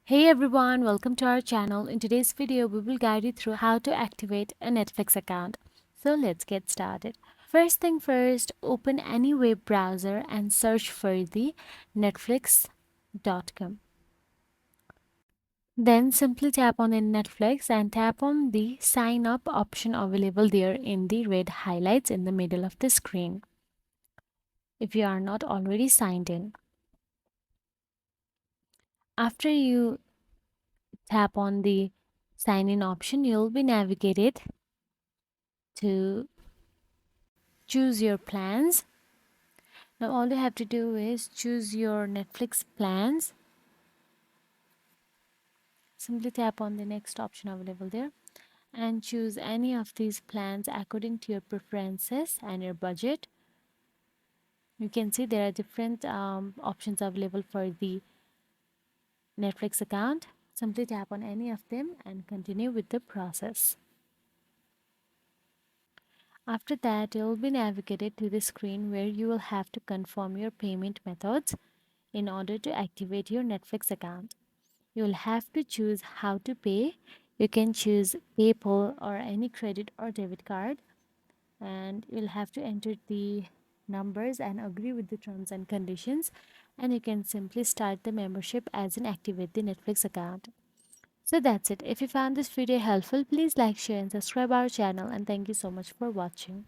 Hey everyone, welcome to our channel. In today's video, we will guide you through how to activate a Netflix account. So let's get started. First thing first, open any web browser and search for the netflix.com. Then simply tap on in Netflix and tap on the sign up option available there in the red highlights in the middle of the screen if you are not already signed in. After you tap on the sign in option, you'll be navigated to choose your plans. Now all you have to do is choose your Netflix plans. Simply tap on the next option available there and choose any of these plans according to your preferences and your budget. You can see there are different options available for the Netflix account. Simply tap on any of them and continue with the process. After that, you'll be navigated to the screen where you will have to confirm your payment methods in order to activate your Netflix account. You'll have to choose how to pay. You can choose PayPal or any credit or debit card, and you'll have to enter the numbers and agree with the terms and conditions, and you can simply start the membership as in activate the Netflix account. So that's it. If you found this video helpful, please like, share and subscribe our channel, and thank you so much for watching.